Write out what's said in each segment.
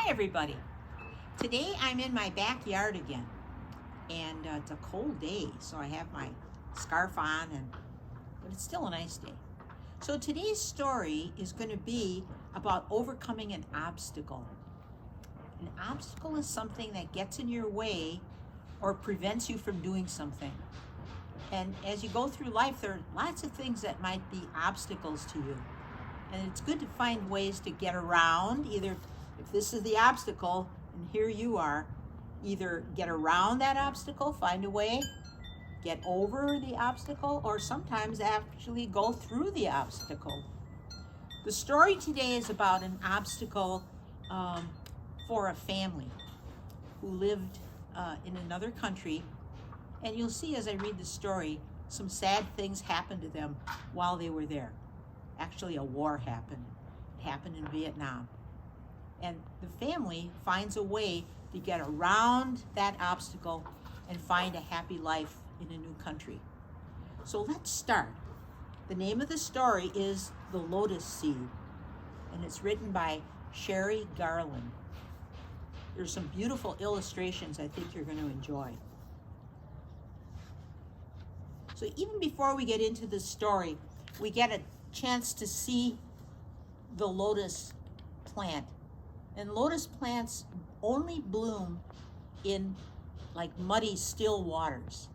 Hi everybody. Today I'm in my backyard again, and it's a cold day, so I have my scarf on, but it's still a nice day. So today's story is going to be about overcoming an obstacle. An obstacle is something that gets in your way or prevents you from doing something. And as you go through life, there are lots of things that might be obstacles to you. And it's good to find ways to get around, either if this is the obstacle, and here you are, either get around that obstacle, find a way, get over the obstacle, or sometimes actually go through the obstacle. The story today is about an obstacle for a family who lived in another country. And you'll see as I read the story, some sad things happened to them while they were there. Actually, a war happened. It happened in Vietnam. And the family finds a way to get around that obstacle and find a happy life in a new country. So let's start. The name of the story is The Lotus Seed, and it's written by Sherry Garland. There's some beautiful illustrations I think you're going to enjoy. So even before we get into the story, we get a chance to see the lotus plant. And lotus plants only bloom in like muddy, still waters,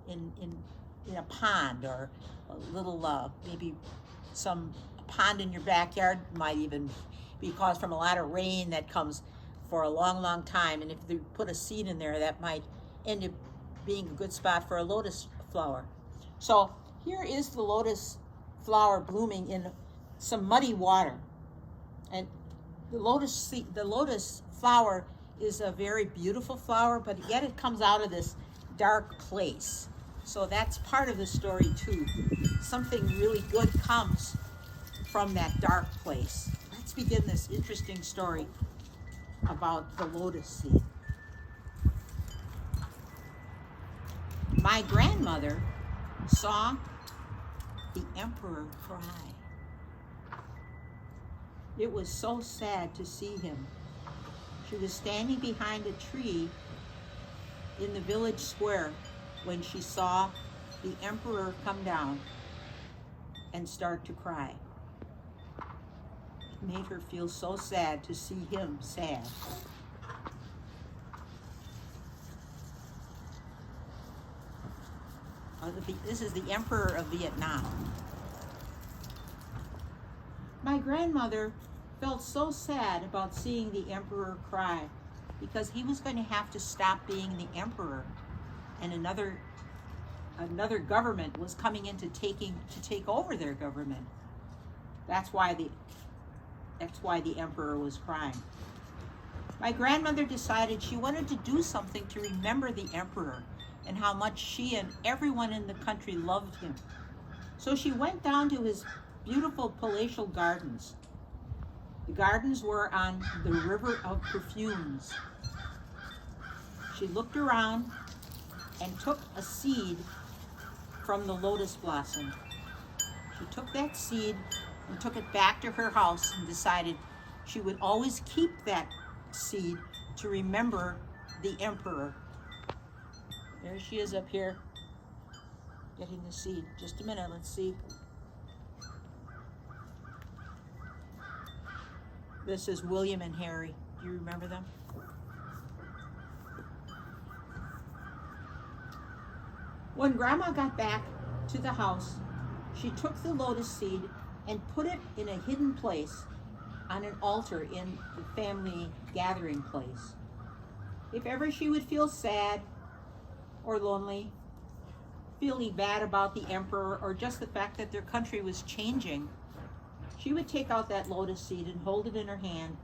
in a pond, or a little, maybe a pond in your backyard might even be caused from a lot of rain that comes for a long, long time. And if you put a seed in there, that might end up being a good spot for a lotus flower. So here is the lotus flower blooming in some muddy water. And the lotus flower is a very beautiful flower, but yet it comes out of this dark place. So that's part of the story too. Something really good comes from that dark place. Let's begin this interesting story about the lotus seed. My grandmother saw the emperor cry. It was so sad to see him. She was standing behind a tree in the village square when she saw the emperor come down and start to cry. It made her feel so sad to see him sad. This is the Emperor of Vietnam. My grandmother felt so sad about seeing the emperor cry because he was going to have to stop being the emperor, and another government was coming in to take over their government. That's why the emperor was crying. My grandmother decided she wanted to do something to remember the emperor and how much she and everyone in the country loved him. So she went down to his beautiful palatial gardens. The gardens were on the river of perfumes. She looked around and took a seed from the lotus blossom. She took that seed and took it back to her house and decided she would always keep that seed to remember the emperor. There she is up here, getting the seed. Just a minute, let's see. This is William and Harry. Do you remember them? When Grandma got back to the house, she took the lotus seed and put it in a hidden place on an altar in the family gathering place. If ever she would feel sad or lonely, feeling bad about the emperor, or just the fact that their country was changing, she would take out that lotus seed and hold it in her hand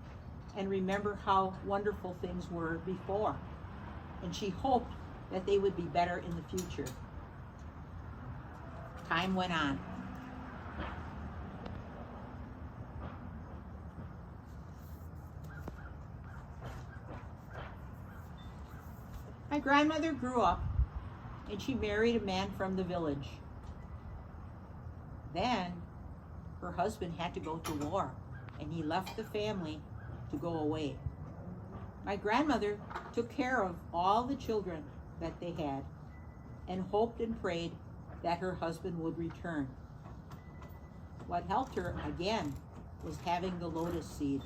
and remember how wonderful things were before. And she hoped that they would be better in the future. Time went on. My grandmother grew up and she married a man from the village. Then her husband had to go to war and he left the family to go away. My grandmother took care of all the children that they had and hoped and prayed that her husband would return. What helped her again was having the lotus seed.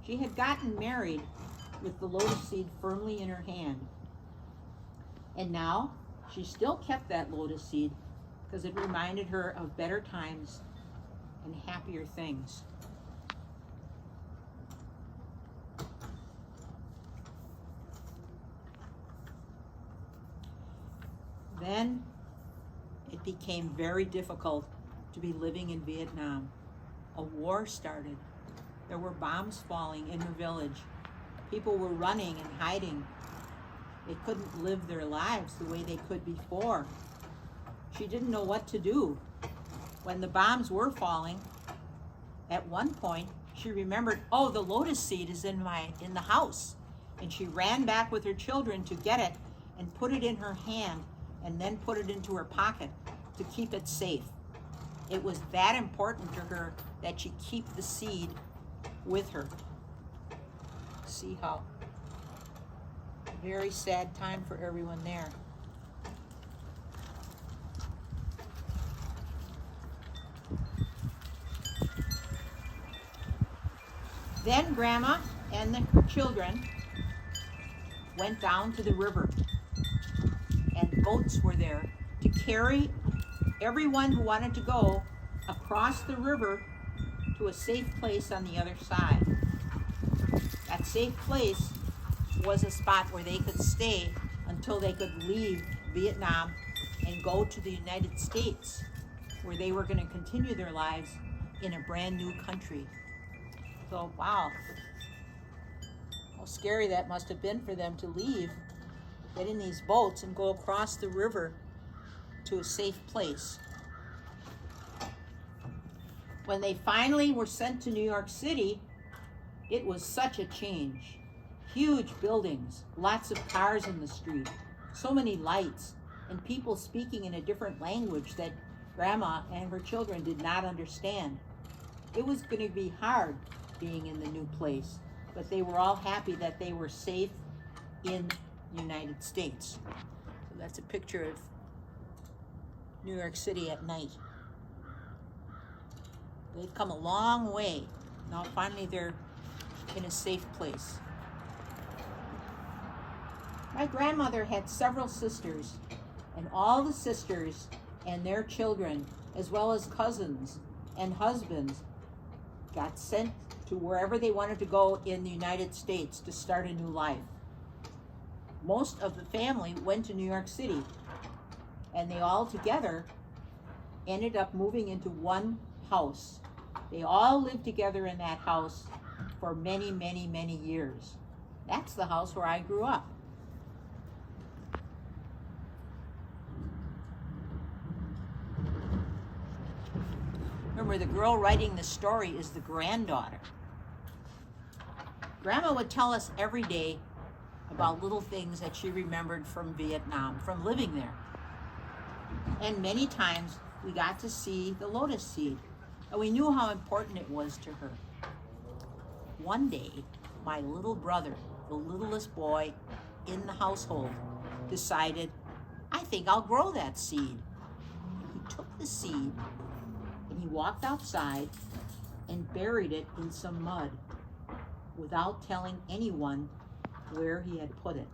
She had gotten married with the lotus seed firmly in her hand. And now she still kept that lotus seed because it reminded her of better times and happier things. Then it became very difficult to be living in Vietnam. A war started. There were bombs falling in her village. People were running and hiding. They couldn't live their lives the way they could before. She didn't know what to do. When the bombs were falling, at one point she remembered, oh, the lotus seed is in the house. And she ran back with her children to get it and put it in her hand and then put it into her pocket to keep it safe. It was that important to her that she keep the seed with her. See how very sad time for everyone there. Then Grandma and her children went down to the river, and boats were there to carry everyone who wanted to go across the river to a safe place on the other side. That safe place was a spot where they could stay until they could leave Vietnam and go to the United States, where they were going to continue their lives in a brand new country. So, wow, how scary that must have been for them to leave, get in these boats and go across the river to a safe place. When they finally were sent to New York City, it was such a change. Huge buildings, lots of cars in the street, so many lights, and people speaking in a different language that Grandma and her children did not understand. It was going to be hard being in the new place, but they were all happy that they were safe in the United States. So that's a picture of New York City at night. They've come a long way. Now finally they're in a safe place. My grandmother had several sisters, and all the sisters and their children, as well as cousins and husbands, got sent to wherever they wanted to go in the United States to start a new life. Most of the family went to New York City, and they all together ended up moving into one house. They all lived together in that house for many, many, many years. That's the house where I grew up. Remember, the girl writing the story is the granddaughter. Grandma would tell us every day about little things that she remembered from Vietnam, from living there. And many times we got to see the lotus seed, and we knew how important it was to her. One day, my little brother, the littlest boy in the household, decided, I think I'll grow that seed. And he took the seed and he walked outside and buried it in some mud without telling anyone where he had put it.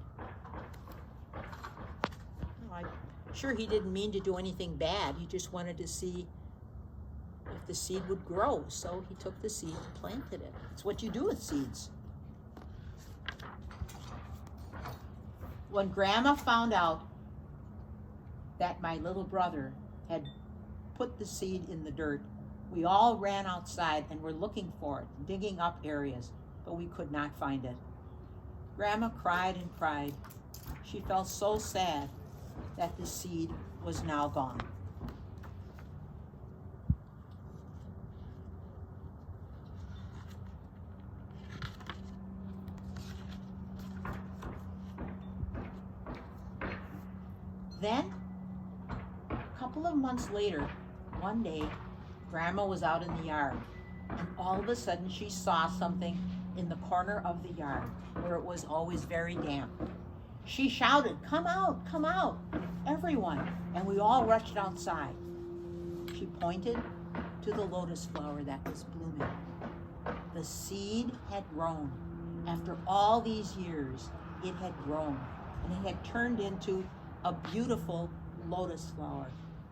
I'm sure he didn't mean to do anything bad. He just wanted to see if the seed would grow. So he took the seed and planted it. It's what you do with seeds. When Grandma found out that my little brother had put the seed in the dirt, we all ran outside and were looking for it, digging up areas, but we could not find it. Grandma cried and cried. She felt so sad that the seed was now gone. Then, a couple of months later, one day, Grandma was out in the yard, and all of a sudden she saw something in the corner of the yard where it was always very damp. She shouted, come out, everyone, and we all rushed outside. She pointed to the lotus flower that was blooming. The seed had grown. After all these years, it had grown, and it had turned into a beautiful lotus flower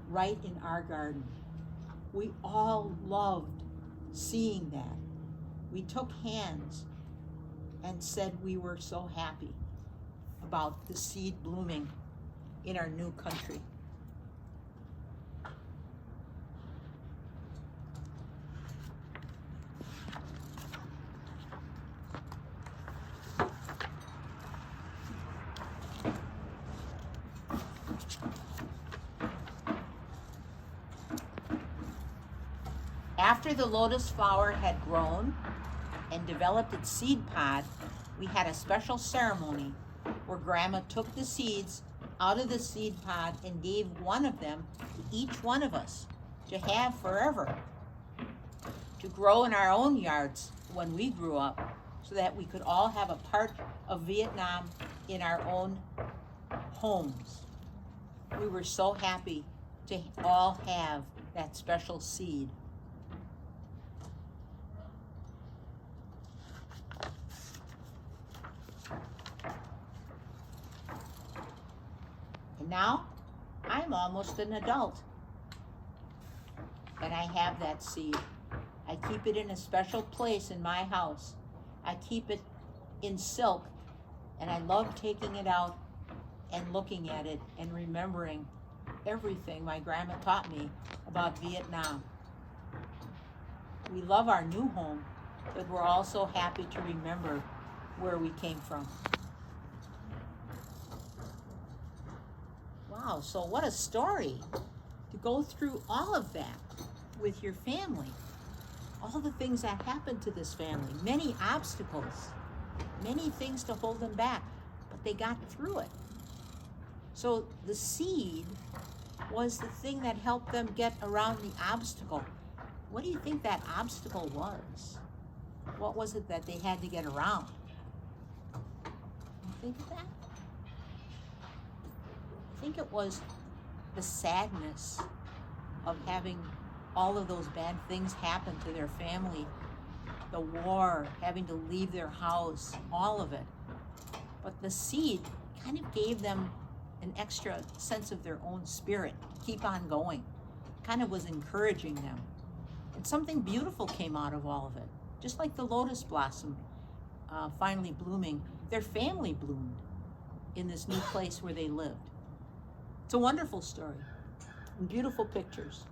right in our garden. We all loved seeing that. We took hands and said we were so happy about the seed blooming in our new country. After the lotus flower had grown and developed its seed pod, we had a special ceremony where Grandma took the seeds out of the seed pod and gave one of them to each one of us to have forever, to grow in our own yards when we grew up, so that we could all have a part of Vietnam in our own homes. We were so happy to all have that special seed. And now, I'm almost an adult, and I have that seed. I keep it in a special place in my house. I keep it in silk, and I love taking it out and looking at it and remembering everything my grandma taught me about Vietnam. We love our new home, but we're also happy to remember where we came from. Wow, so what a story to go through all of that with your family. All the things that happened to this family, many obstacles, many things to hold them back, but they got through it. So the seed was the thing that helped them get around the obstacle. What do you think that obstacle was? What was it that they had to get around? You think of that? I think it was the sadness of having all of those bad things happen to their family, the war, having to leave their house, all of it. But the seed kind of gave them an extra sense of their own spirit to keep on going. Kind of was encouraging them. And something beautiful came out of all of it. Just like the lotus blossom finally blooming, their family bloomed in this new place where they lived. It's a wonderful story and beautiful pictures.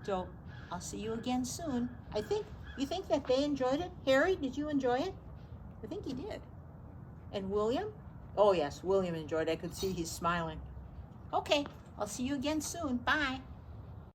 So I'll see you again soon. You think that they enjoyed it? Harry, did you enjoy it? I think he did. And William? Oh yes, William enjoyed it. I could see he's smiling. Okay, I'll see you again soon. Bye.